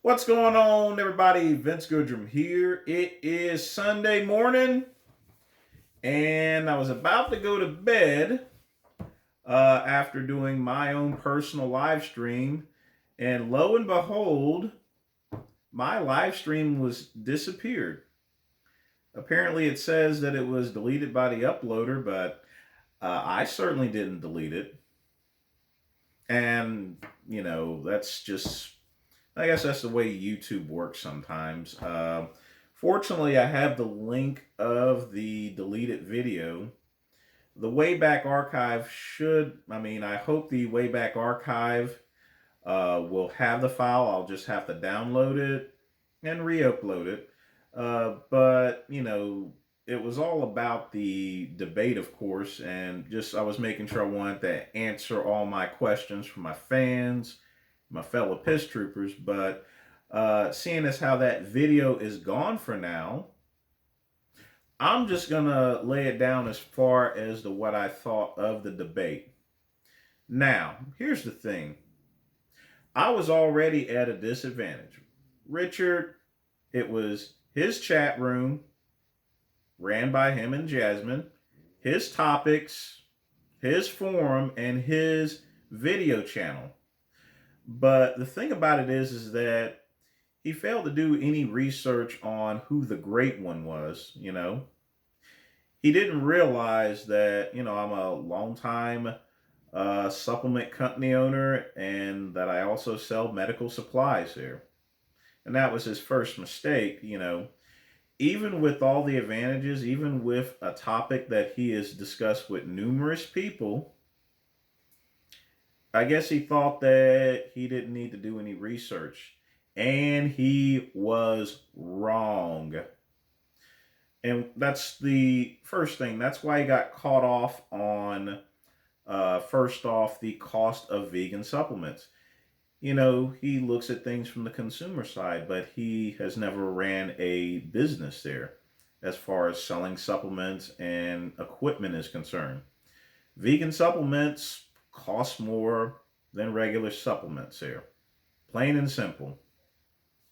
What's going on, everybody? Vince Goodrum here. It is Sunday morning, and I was about to go to bed after doing my own personal live stream, and lo and behold, my live stream was disappeared. Apparently, it says that it was deleted by the uploader, but I certainly didn't delete it. And that's just I guess that's the way YouTube works sometimes. Fortunately, I have the link of the deleted video. The Wayback Archive I hope the Wayback Archive will have the file. I'll just have to download it and re upload it. But it was all about the debate, of course, and just I was making sure I wanted to answer all my questions from my fans, my fellow piss troopers. But seeing as how that video is gone for now, I'm just gonna lay it down as far as to what I thought of the debate. Now, here's the thing. I was already at a disadvantage. Richard, it was his chat room, ran by him and Jasmine, his topics, his forum, and his video channel. But the thing about it is that he failed to do any research on who the great one was. He didn't realize that, I'm a longtime supplement company owner and that I also sell medical supplies here. And that was his first mistake. Even with all the advantages, even with a topic that he has discussed with numerous people, I guess he thought that he didn't need to do any research. And he was wrong. And that's the first thing. That's why he got caught off on, first off, the cost of vegan supplements. He looks at things from the consumer side, but he has never ran a business there as far as selling supplements and equipment is concerned. Vegan supplements cost more than regular supplements here. Plain and simple.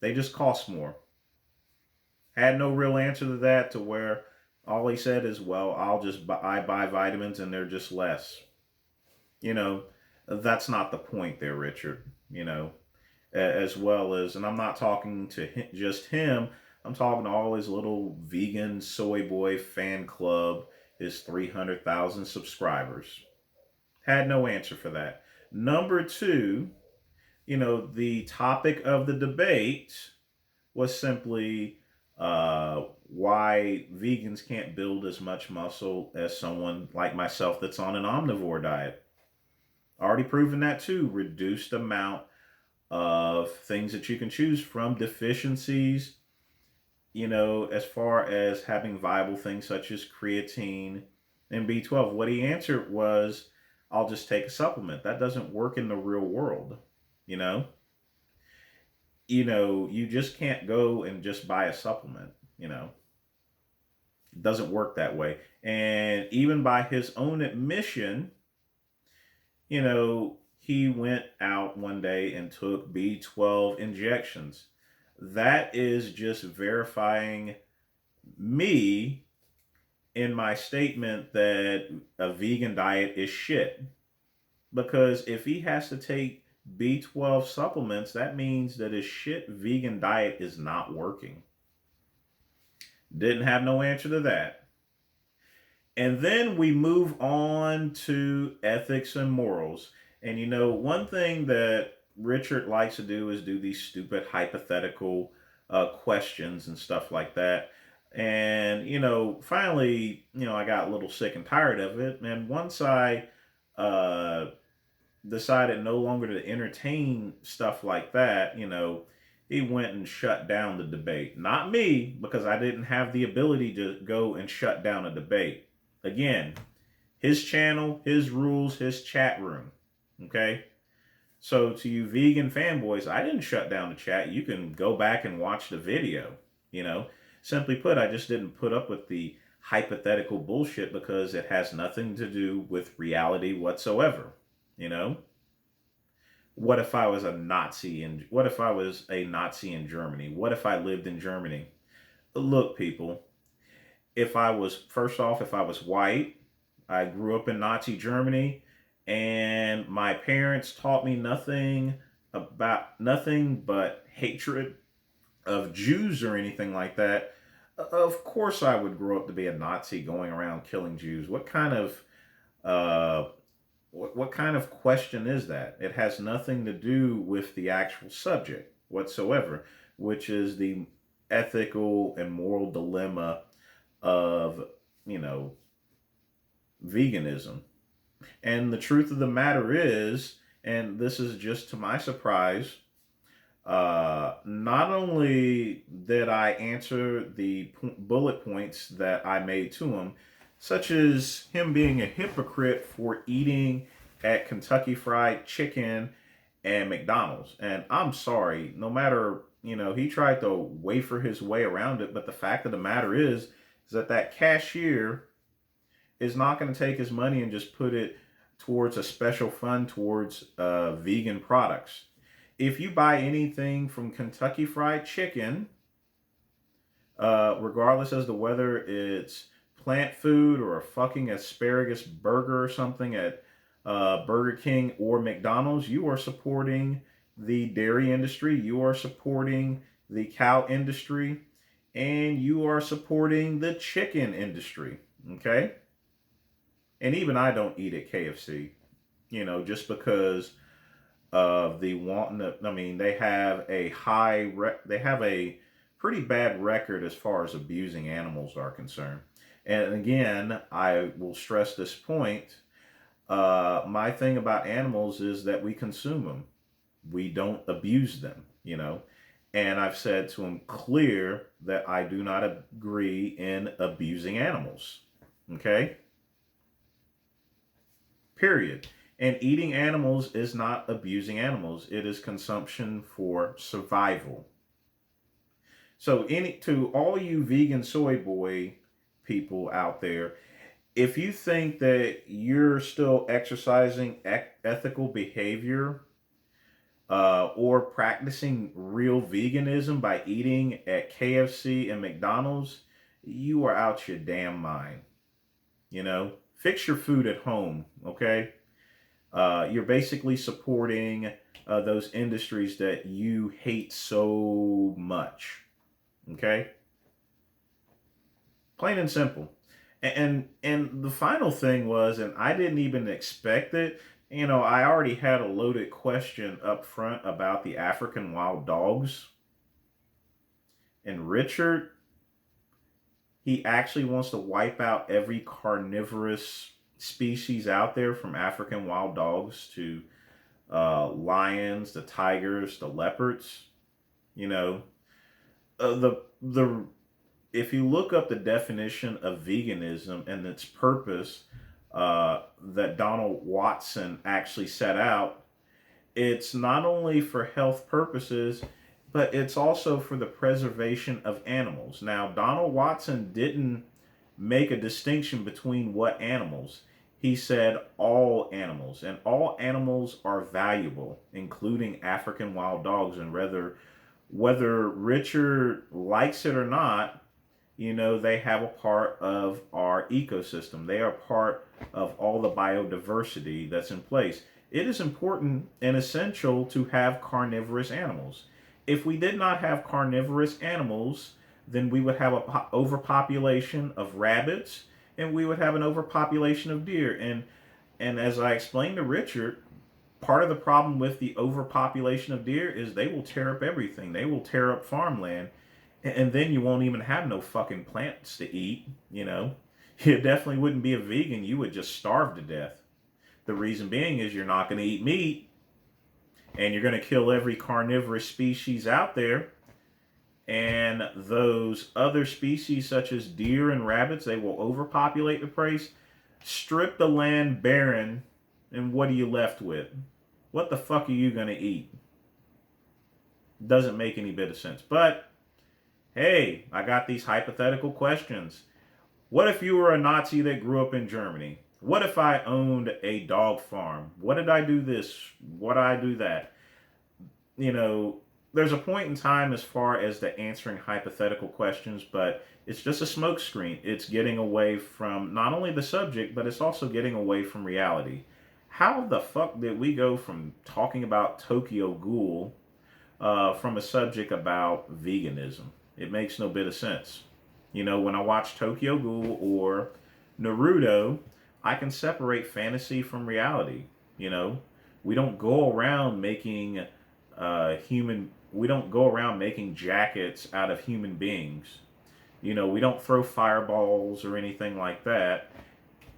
They just cost more. Had no real answer to that, to where all he said is, well, I buy vitamins and they're just less. You know, that's not the point there, Richard. As well as, and I'm not talking to just him, I'm talking to all his little vegan soy boy fan club, his 300,000 subscribers. Had no answer for that. Number two, the topic of the debate was simply why vegans can't build as much muscle as someone like myself that's on an omnivore diet. Already proven that too. Reduced amount of things that you can choose from, deficiencies, as far as having viable things such as creatine and B12. What he answered was, I'll just take a supplement. That doesn't work in the real world, you know? You just can't go and just buy a supplement. It doesn't work that way. And even by his own admission, he went out one day and took B12 injections. That is just verifying me in my statement that a vegan diet is shit. Because if he has to take B12 supplements, that means that his shit vegan diet is not working. Didn't have no answer to that. And then we move on to ethics and morals. And one thing that Richard likes to do is do these stupid hypothetical questions and stuff like that. And, finally, I got a little sick and tired of it. And once I decided no longer to entertain stuff like that, he went and shut down the debate. Not me, because I didn't have the ability to go and shut down a debate. Again, his channel, his rules, his chat room. Okay? So to you vegan fanboys, I didn't shut down the chat. You can go back and watch the video. Simply put, I just didn't put up with the hypothetical bullshit because it has nothing to do with reality whatsoever. What if I was a Nazi, and what if I was a Nazi in Germany? What if I lived in Germany? Look, people, if I was, first off, if I was white, I grew up in Nazi Germany, and my parents taught me nothing but hatred of Jews or anything like that. Of course, I would grow up to be a Nazi going around killing Jews. Uh, what kind of question is that? It has nothing to do with the actual subject whatsoever, which is the ethical and moral dilemma of, you know, veganism. And the truth of the matter is, and this is just to my surprise, not only did I answer the bullet points that I made to him, such as him being a hypocrite for eating at Kentucky Fried Chicken and McDonald's. And I'm sorry, no matter, he tried to wafer his way around it, but the fact of the matter is that that cashier is not going to take his money and just put it towards a special fund towards vegan products. If you buy anything from Kentucky Fried Chicken, regardless as to whether it's plant food or a fucking asparagus burger or something at Burger King or McDonald's, you are supporting the dairy industry, you are supporting the cow industry, and you are supporting the chicken industry. Okay? And even I don't eat at KFC, just because of the wanting to. I mean, they have they have a pretty bad record as far as abusing animals are concerned. And again, I will stress this point. My thing about animals is that we consume them. We don't abuse them. And I've said to him clear that I do not agree in abusing animals. Okay? Period. And eating animals is not abusing animals. It is consumption for survival. So to all you vegan soy boy people out there, if you think that you're still exercising ethical behavior or practicing real veganism by eating at KFC and McDonald's, you are out your damn mind. Fix your food at home, okay? You're basically supporting those industries that you hate so much, okay? Plain and simple. And the final thing was, and I didn't even expect it. I already had a loaded question up front about the African wild dogs, and Richard, he actually wants to wipe out every carnivorous species out there, from African wild dogs to lions, the tigers, the leopards. You know, the if you look up the definition of veganism and its purpose that Donald Watson actually set out, it's not only for health purposes, but it's also for the preservation of animals. Now, Donald Watson didn't make a distinction between what animals. He said all animals, and all animals are valuable, including African wild dogs. And whether Richard likes it or not, they have a part of our ecosystem. They are part of all the biodiversity that's in place. It is important and essential to have carnivorous animals. If we did not have carnivorous animals, then we would have an overpopulation of rabbits, and we would have an overpopulation of deer. And as I explained to Richard, part of the problem with the overpopulation of deer is they will tear up everything. They will tear up farmland, and then you won't even have no fucking plants to eat. You definitely wouldn't be a vegan. You would just starve to death. The reason being is you're not going to eat meat, and you're going to kill every carnivorous species out there. And those other species, such as deer and rabbits, they will overpopulate the place, strip the land barren, and what are you left with? What the fuck are you going to eat? Doesn't make any bit of sense. But, hey, I got these hypothetical questions. What if you were a Nazi that grew up in Germany? What if I owned a dog farm? What did I do this? What did I do that? You know, there's a point in time as far as the answering hypothetical questions, but it's just a smokescreen. It's getting away from not only the subject, but it's also getting away from reality. How the fuck did we go from talking about Tokyo Ghoul from a subject about veganism? It makes no bit of sense. You know, when I watch Tokyo Ghoul or Naruto, I can separate fantasy from reality. You know, we don't go around making we don't go around making jackets out of human beings. You know, we don't throw fireballs or anything like that.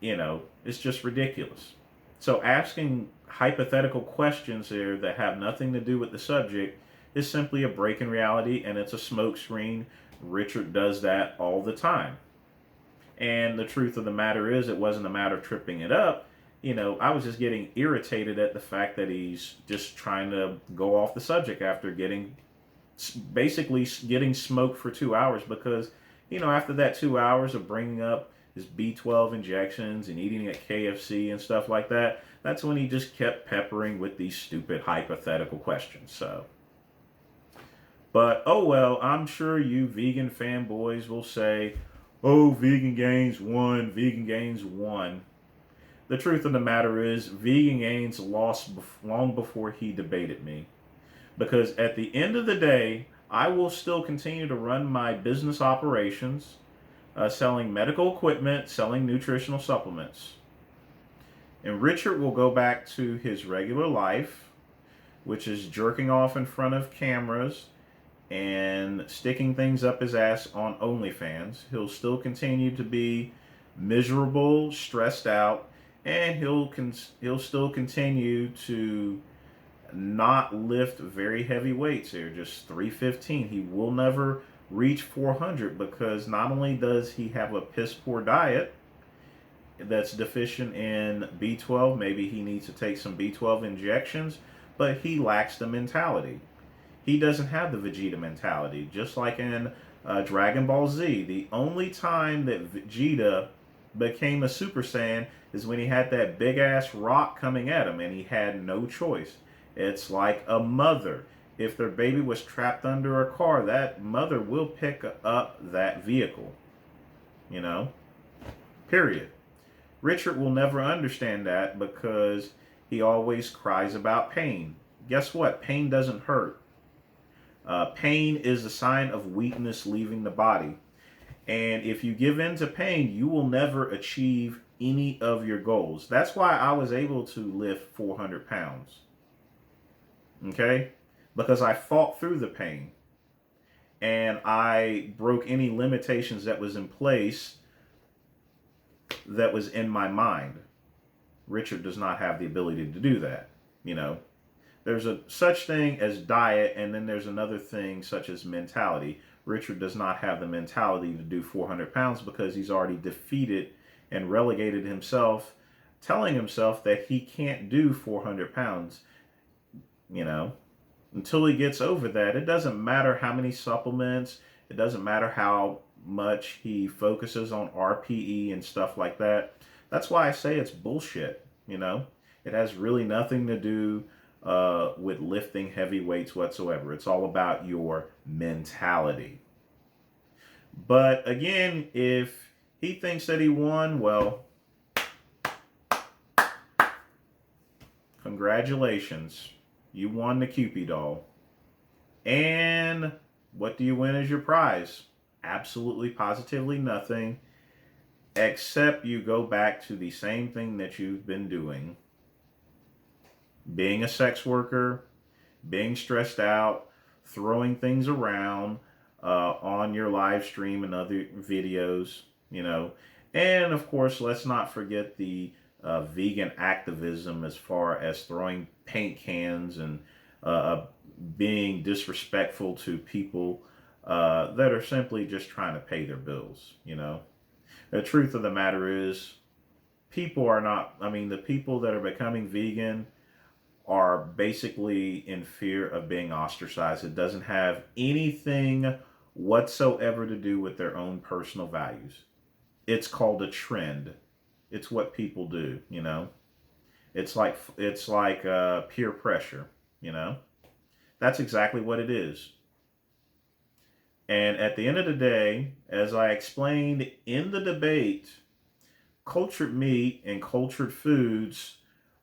You know, it's just ridiculous. So asking hypothetical questions there that have nothing to do with the subject is simply a break in reality, and it's a smokescreen. Richard does that all the time. And the truth of the matter is, it wasn't a matter of tripping it up. You know, I was just getting irritated at the fact that he's just trying to go off the subject after basically getting smoked for 2 hours because, you know, after that 2 hours of bringing up his B12 injections and eating at KFC and stuff like that, that's when he just kept peppering with these stupid hypothetical questions. So, but oh well, I'm sure you vegan fanboys will say, oh, vegan gains won, vegan gains won. The truth of the matter is, vegan gains lost long before he debated me. Because at the end of the day, I will still continue to run my business operations, selling medical equipment, selling nutritional supplements. And Richard will go back to his regular life, which is jerking off in front of cameras and sticking things up his ass on OnlyFans. He'll still continue to be miserable, stressed out, and he'll still continue to not lift very heavy weights here, just 315. He will never reach 400 because not only does he have a piss poor diet that's deficient in B12, maybe he needs to take some B12 injections, but he lacks the mentality. He doesn't have the Vegeta mentality. Just like in Dragon Ball Z, the only time that Vegeta became a Super Saiyan is when he had that big ass rock coming at him and he had no choice. It's like a mother. If their baby was trapped under a car, that mother will pick up that vehicle. You know? Period. Richard will never understand that because he always cries about pain. Guess what? Pain doesn't hurt. Pain is a sign of weakness leaving the body. And if you give in to pain, you will never achieve any of your goals. That's why I was able to lift 400 pounds. Okay? Because I fought through the pain. And I broke any limitations that was in place that was in my mind. Richard does not have the ability to do that. You know? There's a such thing as diet, and then there's another thing such as mentality. Richard does not have the mentality to do 400 pounds because he's already defeated and relegated himself, telling himself that he can't do 400 pounds. You know, until he gets over that, it doesn't matter how many supplements, it doesn't matter how much he focuses on RPE and stuff like that. That's why I say it's bullshit. You know, it has really nothing to do with lifting heavy weights whatsoever. It's all about your mentality. But again, if he thinks that he won, well, congratulations. You won the Cupid doll. And what do you win as your prize? Absolutely, positively nothing, except you go back to the same thing that you've been doing. Being a sex worker, being stressed out, throwing things around on your live stream and other videos, you know. And of course, let's not forget the vegan activism as far as throwing paint cans and being disrespectful to people that are simply just trying to pay their bills, you know. The truth of the matter is, people are not, I mean, the people that are becoming vegan are basically in fear of being ostracized. It doesn't have anything whatsoever to do with their own personal values. It's called a trend. It's what people do, you know. It's like peer pressure, you know. That's exactly what it is. And at the end of the day, as I explained in the debate, cultured meat and cultured foods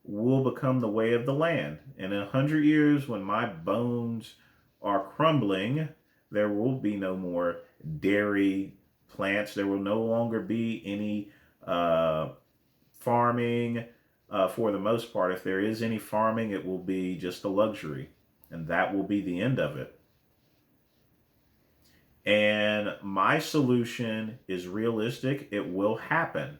will become the way of the land. And in 100 years, when my bones are crumbling, there will be no more dairy plants. There will no longer be any farming. For the most part, if there is any farming, it will be just a luxury. And that will be the end of it. And my solution is realistic. It will happen.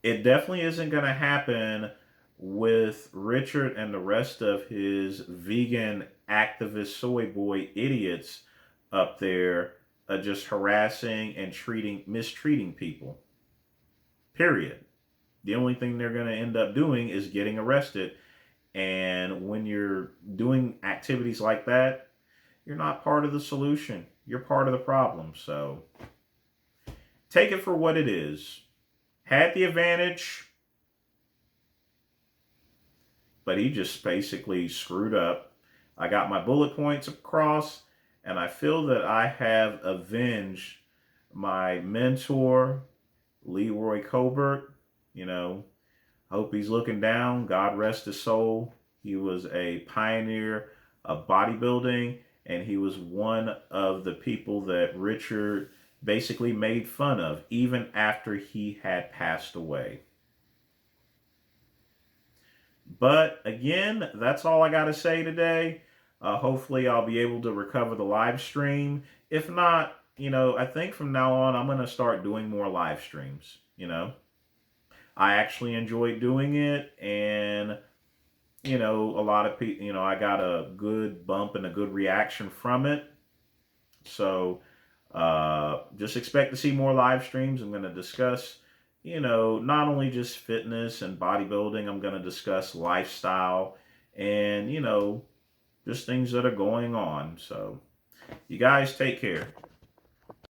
It definitely isn't going to happen with Richard and the rest of his vegan activist soy boy idiots up there just harassing and mistreating people. Period. The only thing they're going to end up doing is getting arrested. And when you're doing activities like that, you're not part of the solution. You're part of the problem. So take it for what it is. Had the advantage, but he just basically screwed up. I got my bullet points across, and I feel that I have avenged my mentor, Leroy Colbert. You know, hope he's looking down. God rest his soul. He was a pioneer of bodybuilding, and he was one of the people that Richard basically made fun of, even after he had passed away. But again, that's all I got to say today. Hopefully, I'll be able to recover the live stream. If not, you know, I think from now on, I'm going to start doing more live streams. You know, I actually enjoy doing it. And, you know, a lot of people, you know, I got a good bump and a good reaction from it. So just expect to see more live streams. I'm going to discuss, you know, not only just fitness and bodybuilding, I'm going to discuss lifestyle and, you know, just things that are going on. So you guys take care.